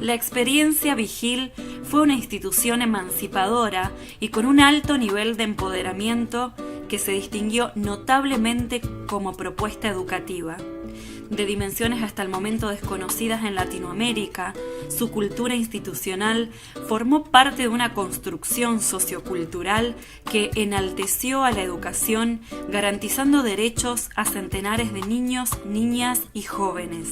La experiencia Vigil fue una institución emancipadora y con un alto nivel de empoderamiento que se distinguió notablemente como propuesta educativa. De dimensiones hasta el momento desconocidas en Latinoamérica, su cultura institucional formó parte de una construcción sociocultural que enalteció a la educación, garantizando derechos a centenares de niños, niñas y jóvenes.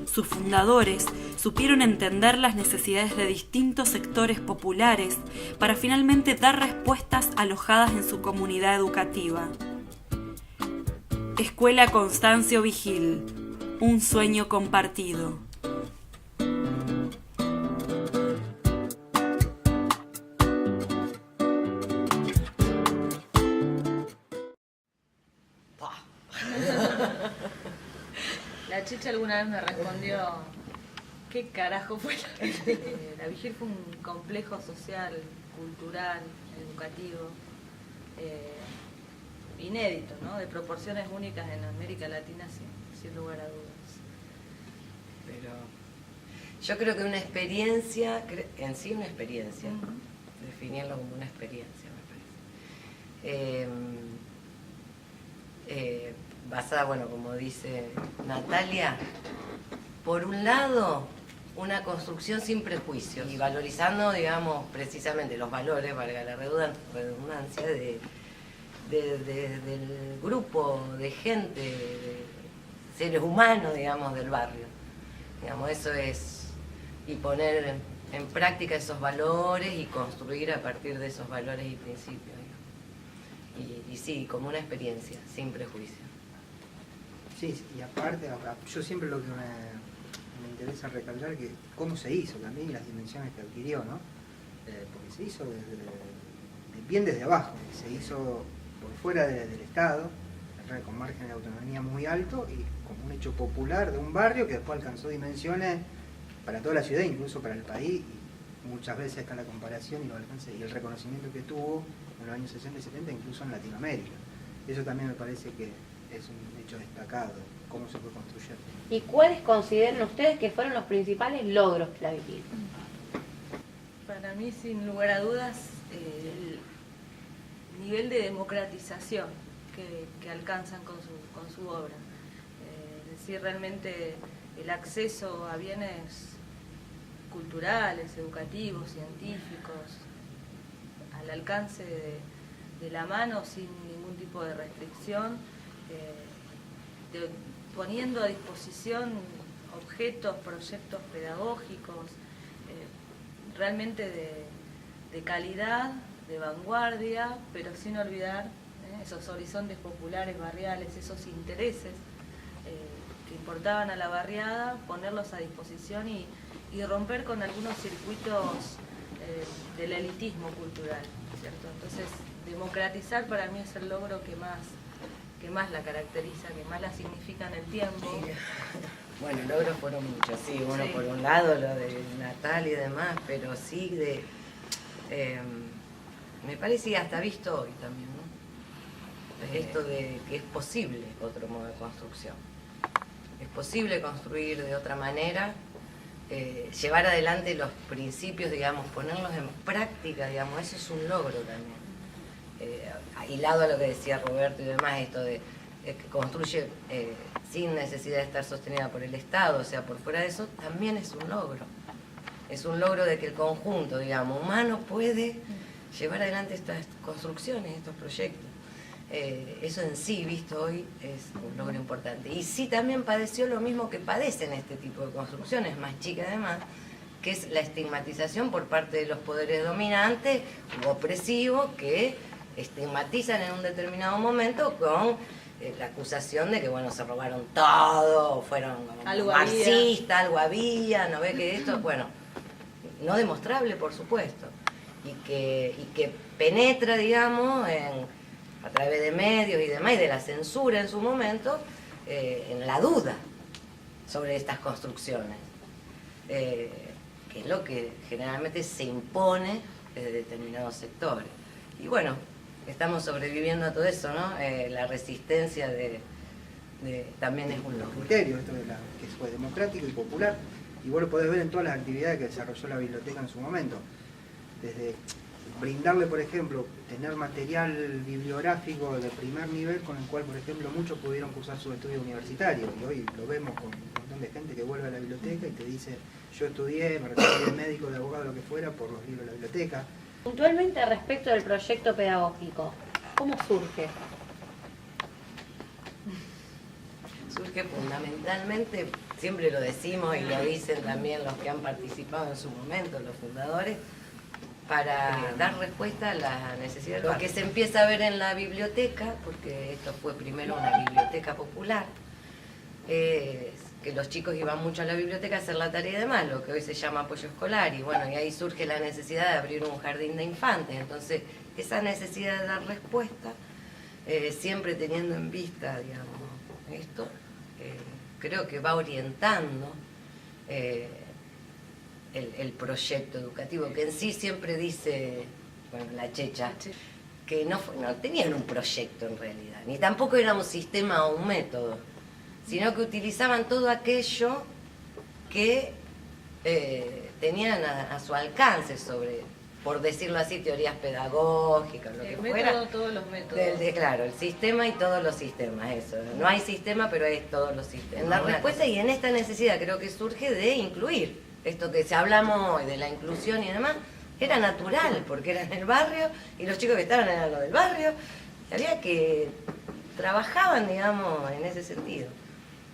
Sus fundadores supieron entender las necesidades de distintos sectores populares para finalmente dar respuestas alojadas en su comunidad educativa. Escuela Constancio Vigil, un sueño compartido. La Checha alguna vez me respondió, ¿qué carajo fue la Vigil? La Vigil fue un complejo social, cultural, educativo, inédito, ¿no? De proporciones únicas en América Latina, sin lugar a dudas. Pero yo creo que una experiencia, en sí una experiencia, definirlo como una experiencia, me parece. Basada, bueno, como dice Natalia, por un lado, una construcción sin prejuicios y valorizando, digamos, precisamente los valores, valga la redundancia, del grupo de gente, de seres humanos, digamos, del barrio. Digamos, eso es, y poner en práctica esos valores y construir a partir de esos valores y principios. Y sí, como una experiencia, sin prejuicio. Sí, y aparte, yo siempre lo que me interesa recalcar que cómo se hizo también y las dimensiones que adquirió, ¿no? Porque se hizo bien desde abajo, se hizo por fuera del Estado, con margen de autonomía muy alto y como un hecho popular de un barrio que después alcanzó dimensiones para toda la ciudad, incluso para el país, y muchas veces está la comparación y los alcances y el reconocimiento que tuvo en los años 60 y 70, incluso en Latinoamérica. Eso también me parece que es un hecho destacado, cómo se fue construyendo. ¿Y cuáles consideran ustedes que fueron los principales logros de la Vigil? Para mí, sin lugar a dudas, el nivel de democratización que alcanzan con su obra. Es decir, realmente el acceso a bienes culturales, educativos, científicos, al alcance de la mano sin ningún tipo de restricción, poniendo a disposición objetos, proyectos pedagógicos, realmente de calidad, de vanguardia, pero sin olvidar esos horizontes populares, barriales, esos intereses que importaban a la barriada, ponerlos a disposición y romper con algunos circuitos del elitismo cultural, ¿cierto? Entonces, democratizar para mí es el logro que más la caracteriza, que más la significa en el tiempo. Sí. Bueno, logros fueron muchos, sí, uno sí. Por un lado lo de Natalia y demás, pero sí me parece hasta visto hoy también, ¿no? Esto de que es posible otro modo de construcción. Es posible construir de otra manera, llevar adelante los principios, digamos, ponerlos en práctica, digamos, eso es un logro también. Hilado a lo que decía Roberto y demás, esto de que construye sin necesidad de estar sostenida por el Estado, o sea, por fuera de eso, también es un logro. Es un logro de que el conjunto, digamos, humano puede llevar adelante estas construcciones, estos proyectos. Eso en sí, visto hoy, es un logro importante. Y sí también padeció lo mismo que padecen este tipo de construcciones, más chicas además, que es la estigmatización por parte de los poderes dominantes u opresivos que estigmatizan en un determinado momento con la acusación de que, bueno, se robaron todo, fueron marxistas, algo había, no ve que esto, bueno, no demostrable, por supuesto, y que penetra, digamos, a través de medios y demás, y de la censura en su momento, en la duda sobre estas construcciones, que es lo que generalmente se impone desde determinados sectores. Y bueno, estamos sobreviviendo a todo eso, ¿no? La resistencia también es un logro. El criterio, esto que fue democrático y popular, Y vos lo podés ver en todas las actividades que desarrolló la biblioteca en su momento. Desde brindarle, por ejemplo, tener material bibliográfico de primer nivel con el cual, por ejemplo, muchos pudieron cursar sus estudios universitarios. Y hoy lo vemos con un montón de gente que vuelve a la biblioteca y te dice, yo estudié, me recibí de médico, de abogado, lo que fuera, por los libros de la biblioteca. Puntualmente respecto del proyecto pedagógico, ¿cómo surge? Surge fundamentalmente, siempre lo decimos y lo dicen también los que han participado en su momento, los fundadores, para dar respuesta a la necesidad. Lo que se empieza a ver en la biblioteca, porque esto fue primero una biblioteca popular, que los chicos iban mucho a la biblioteca a hacer la tarea de más, lo que hoy se llama apoyo escolar, y bueno, y ahí surge la necesidad de abrir un jardín de infantes. Entonces, esa necesidad de dar respuesta, siempre teniendo en vista, digamos, esto, creo que va orientando el proyecto educativo, que en sí siempre dice, bueno, la Checha, que no tenían un proyecto en realidad, ni tampoco era un sistema o un método, sino que utilizaban todo aquello que tenían a su alcance sobre, por decirlo así, teorías pedagógicas, lo que fuera. Método, todos los métodos. Claro, el sistema y todos los sistemas, eso. No hay sistema, pero hay todos los sistemas. En la respuesta y en esta necesidad creo que surge de incluir. Esto que se hablamos hoy de la inclusión y demás, era natural, porque era en el barrio, y los chicos que estaban eran los del barrio, y había que trabajaban, digamos, en ese sentido.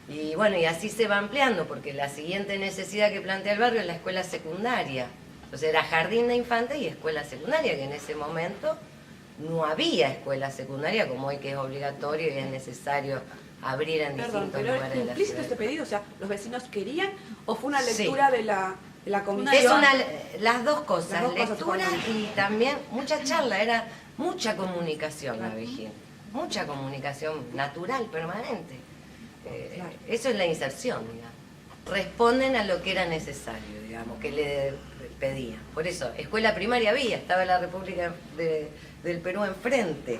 Y bueno, y así se va ampliando, porque la siguiente necesidad que plantea el barrio es la escuela secundaria. Entonces era jardín de infantes y escuela secundaria, que en ese momento no había escuela secundaria como hoy, que es obligatorio y es necesario abrir en distintos lugares de la implícito ciudad. este pedido, o sea, ¿los vecinos querían o fue una lectura de la comisión? Es las dos cosas, Las dos cosas lectura totalmente. y también mucha charla, era mucha comunicación la vigil, mucha comunicación natural, permanente. Claro. Eso es la inserción, digamos. Responden a lo que era necesario, digamos, que le pedían. Por eso, escuela primaria había, estaba la República del Perú enfrente,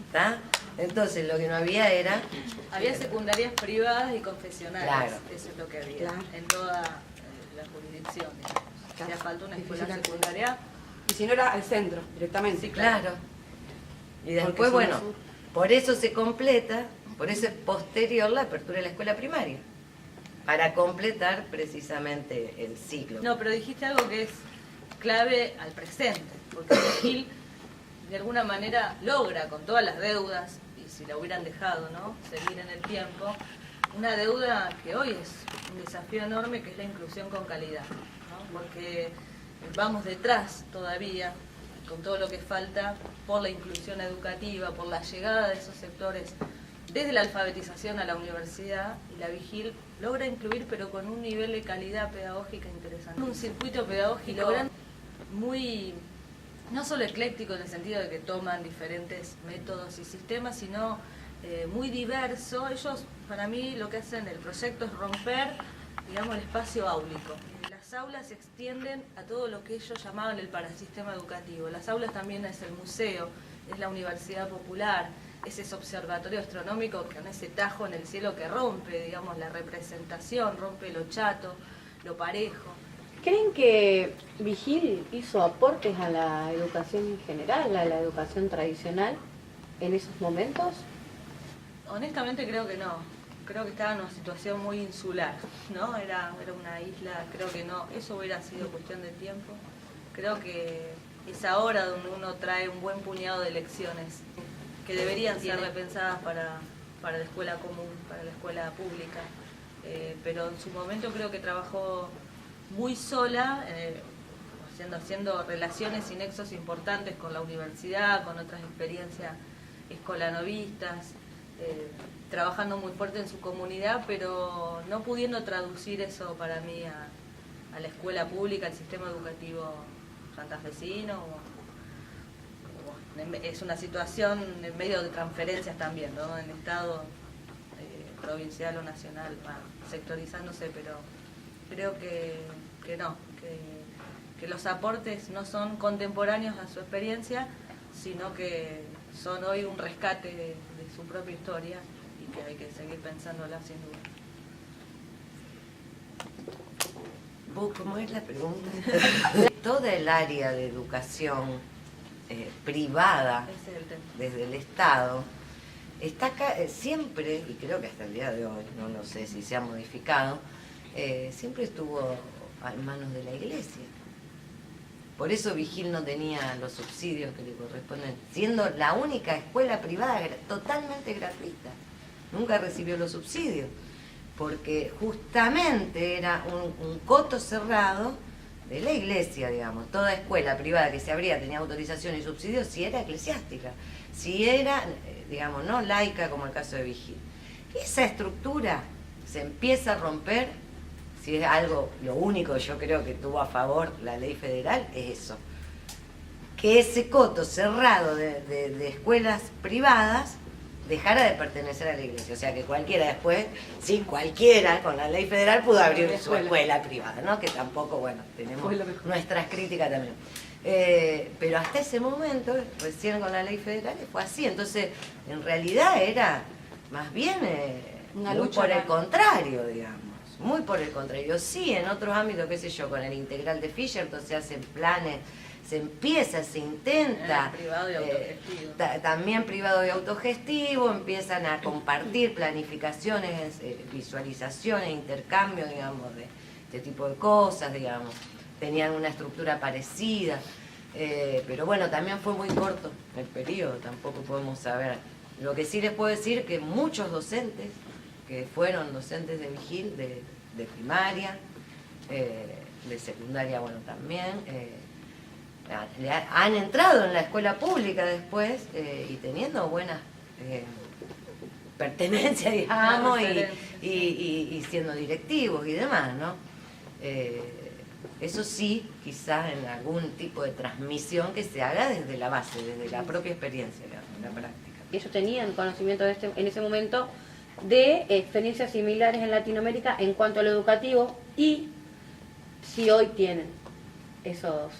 ¿está? Entonces lo que no había era... Había secundarias privadas y confesionales, Claro. eso es lo que había Claro. en toda la jurisdicción. Claro. Hacía falta una escuela Difícil secundaria. Y si no era al centro, directamente. Sí, Claro. Y después, Porque bueno, somos por eso se completa, por eso es posterior la apertura de la escuela primaria, para completar precisamente el ciclo. No, pero dijiste algo que es clave al presente, porque Gil de alguna manera logra, con todas las deudas, y si la hubieran dejado, ¿no?, seguir en el tiempo, una deuda que hoy es un desafío enorme, que es la inclusión con calidad, ¿no? Porque vamos detrás todavía, con todo lo que falta, por la inclusión educativa, por la llegada de esos sectores desde la alfabetización a la universidad, y la Vigil logra incluir, pero con un nivel de calidad pedagógica interesante. Un circuito pedagógico logran muy, no solo ecléctico en el sentido de que toman diferentes métodos y sistemas, sino muy diverso. Ellos, para mí, lo que hacen el proyecto es romper, digamos, el espacio áulico. Las aulas se extienden a todo lo que ellos llamaban el parasistema educativo. Las aulas también es el museo, es la universidad popular, es ese observatorio astronómico con ese tajo en el cielo que rompe, digamos, la representación, rompe lo chato, lo parejo. ¿Creen que Vigil hizo aportes a la educación en general, a la educación tradicional en esos momentos? Honestamente creo que no. Creo que estaba en una situación muy insular, ¿no? Era una isla, creo que no. Eso hubiera sido cuestión de tiempo. Creo que es ahora donde uno trae un buen puñado de lecciones que deberían ser repensadas para la escuela común, para la escuela pública. Pero en su momento creo que trabajó muy sola, haciendo relaciones y nexos importantes con la universidad, con otras experiencias escolanovistas, trabajando muy fuerte en su comunidad, pero no pudiendo traducir eso para mí a la escuela pública, al sistema educativo santafesino. Es una situación en medio de transferencias también, ¿no? En el Estado provincial o nacional, sectorizándose, pero creo que no, que los aportes no son contemporáneos a su experiencia, sino que son hoy un rescate de su propia historia y que hay que seguir pensándola sin duda. ¿Cómo es la pregunta? Toda el área de educación privada Ese es el tema. desde el Estado está acá, siempre, y creo que hasta el día de hoy, no sé si se ha modificado, siempre estuvo en manos de la Iglesia. Por eso Vigil no tenía los subsidios que le corresponden, siendo la única escuela privada totalmente gratuita. Nunca recibió los subsidios, porque justamente era un coto cerrado de la Iglesia, digamos. Toda escuela privada que se abría tenía autorización y subsidios si era eclesiástica, si era, digamos, no laica como el caso de Vigil. Esa estructura se empieza a romper. Si es algo, lo único que yo creo que tuvo a favor la ley federal es eso, que ese coto cerrado de escuelas privadas dejara de pertenecer a la Iglesia. O sea que cualquiera después, sí, cualquiera con la ley federal pudo abrir su escuela privada, ¿no? Que tampoco, bueno, tenemos nuestras críticas también. Pero hasta ese momento, recién con la ley federal, fue así. Entonces, en realidad era más bien una muy lucha por el contrario, digamos. Muy por el contrario. Sí, en otros ámbitos, qué sé yo, con el integral de Fisher, entonces se hacen planes, se empieza, se intenta. Privado y autogestivo. También privado y autogestivo, empiezan a compartir planificaciones, visualizaciones, intercambio, digamos, de este tipo de cosas, digamos. Tenían una estructura parecida, pero bueno, también fue muy corto el periodo, tampoco podemos saber. Lo que sí les puedo decir que muchos docentes que fueron docentes de Vigil, de primaria, de secundaria, bueno, también, han entrado en la escuela pública después y teniendo buenas pertenencias, digamos, y siendo directivos y demás, ¿no? Eso sí, quizás en algún tipo de transmisión que se haga desde la base, desde la propia experiencia, la práctica. Ellos tenían conocimiento en ese momento de experiencias similares en Latinoamérica en cuanto a lo educativo, y si hoy tienen esos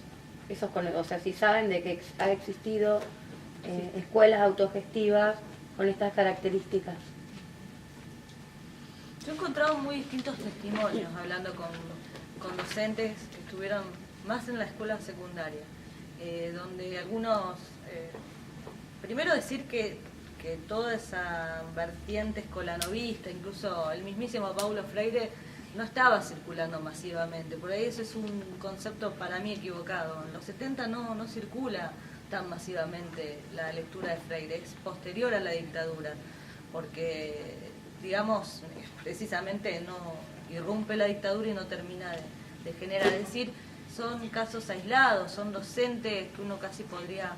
o sea, si saben de que ha existido escuelas autogestivas con estas características. Yo he encontrado muy distintos testimonios hablando con docentes que estuvieron más en la escuela secundaria, donde algunos, primero decir que toda esa vertiente escolanovista, incluso el mismísimo Paulo Freire, no estaba circulando masivamente. Por ahí eso es un concepto para mí equivocado. En los 70 no circula tan masivamente la lectura de Freire, es posterior a la dictadura, porque, digamos, precisamente no irrumpe la dictadura y no termina de generar. Es decir, son casos aislados, son docentes que uno casi podría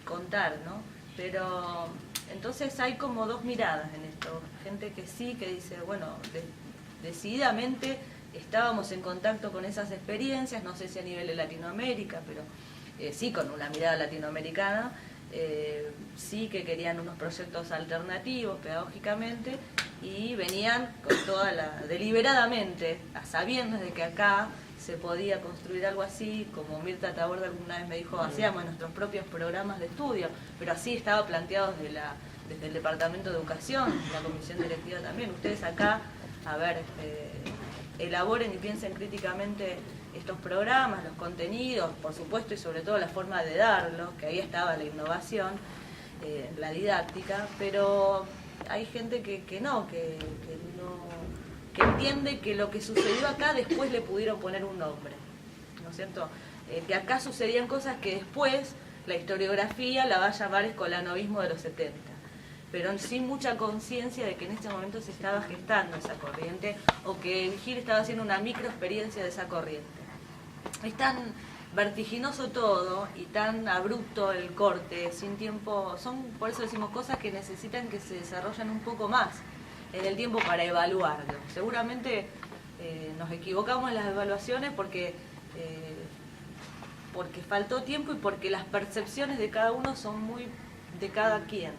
contar, ¿no? Pero entonces hay como dos miradas en esto. Gente que sí, que dice, bueno, decididamente estábamos en contacto con esas experiencias, no sé si a nivel de Latinoamérica, pero sí con una mirada latinoamericana, sí que querían unos proyectos alternativos pedagógicamente y venían con toda deliberadamente, a sabiendas de que acá se podía construir algo así, como Mirta Taborda alguna vez me dijo, hacíamos nuestros propios programas de estudio, pero así estaba planteado desde el Departamento de Educación, la Comisión Directiva también. Ustedes acá, a ver, elaboren y piensen críticamente estos programas, los contenidos, por supuesto, y sobre todo la forma de darlos, que ahí estaba la innovación, la didáctica, pero hay gente que entiende que lo que sucedió acá después le pudieron poner un nombre, ¿no es cierto? Que acá sucedían cosas que después la historiografía la va a llamar escolanovismo de los 70, pero sin mucha conciencia de que en este momento se estaba gestando esa corriente o que Vigil estaba haciendo una microexperiencia de esa corriente. Es tan vertiginoso todo y tan abrupto el corte, sin tiempo, por eso decimos cosas que necesitan que se desarrollen un poco más en el tiempo para evaluarlo. Seguramente nos equivocamos en las evaluaciones porque faltó tiempo y porque las percepciones de cada uno son muy de cada quien.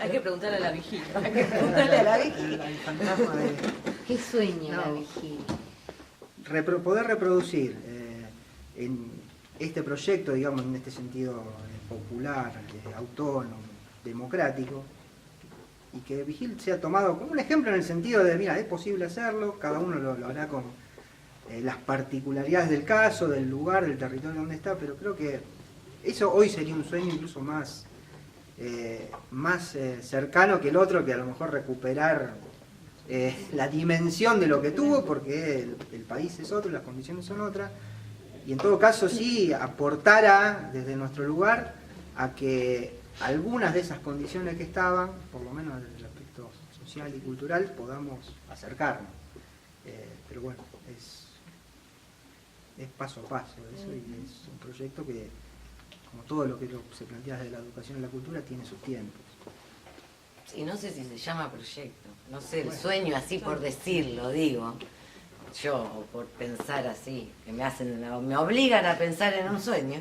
Hay que preguntarle a la vigilia. Hay que preguntarle a la vigilia. El fantasma de... ¿Qué sueña la vigilia? Poder reproducir este proyecto, digamos, en este sentido popular, autónomo, democrático, y que Vigil sea tomado como un ejemplo en el sentido de, mira, es posible hacerlo, cada uno lo hará con las particularidades del caso, del lugar, del territorio donde está, pero creo que eso hoy sería un sueño incluso más cercano que el otro, que a lo mejor recuperar la dimensión de lo que tuvo, porque el país es otro, las condiciones son otras, y en todo caso sí aportara desde nuestro lugar a que algunas de esas condiciones que estaban, por lo menos desde el aspecto social y cultural, podamos acercarnos. Pero bueno, es paso a paso eso, y es un proyecto que, como todo lo que se plantea desde la educación y la cultura, tiene sus tiempos. Sí, no sé si se llama proyecto, no sé, el sueño así por decirlo, digo, yo por pensar así, que me obligan a pensar en un sueño,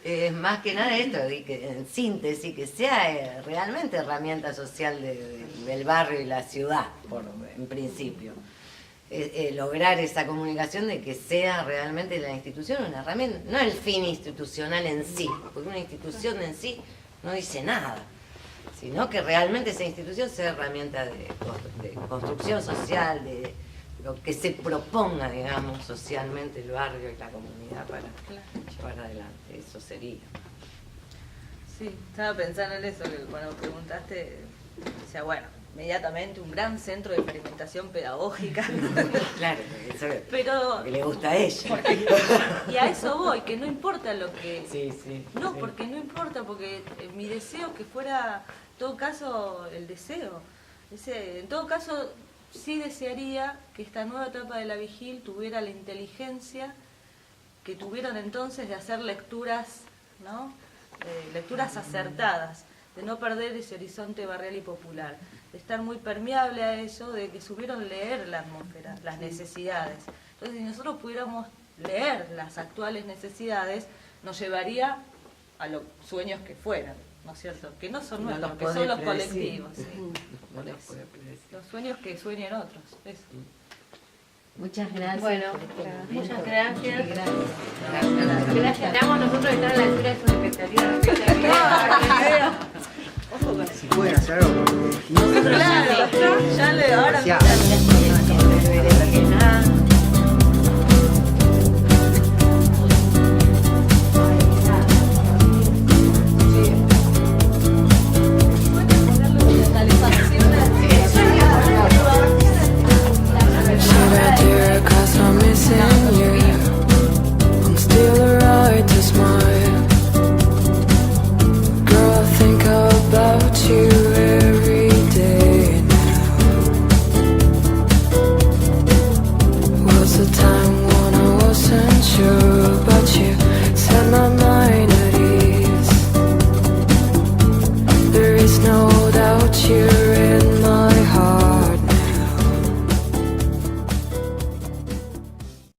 es más que nada esto, que en síntesis, que sea realmente herramienta social del barrio y la ciudad, en principio. Lograr esa comunicación de que sea realmente la institución una herramienta, no el fin institucional en sí, porque una institución en sí no dice nada, sino que realmente esa institución sea herramienta de construcción social, de lo que se proponga, digamos, socialmente el barrio y la comunidad para llevar adelante. Eso sería. Sí, estaba pensando en eso, que cuando preguntaste, decía, bueno, inmediatamente un gran centro de experimentación pedagógica. Claro, eso es pero lo que le gusta a ella. Y a eso voy, que no importa lo que... Sí. No, porque no importa, porque mi deseo que fuera, en todo caso, el deseo. En todo caso, sí desearía que esta nueva etapa de la Vigil tuviera la inteligencia que tuvieron entonces de hacer lecturas, ¿no? Lecturas acertadas, de no perder ese horizonte barrial y popular, de estar muy permeable a eso, de que supieron leer la atmósfera, las necesidades. Entonces, si nosotros pudiéramos leer las actuales necesidades, nos llevaría a los sueños que fueran, ¿no es cierto? Que no son nuestros, que son los colectivos. Sí. Los sueños que sueñen otros, eso. Muchas gracias. Bueno, muchas Gracias. gracias. Gracias. Nosotros estar a la altura de sus expectativas.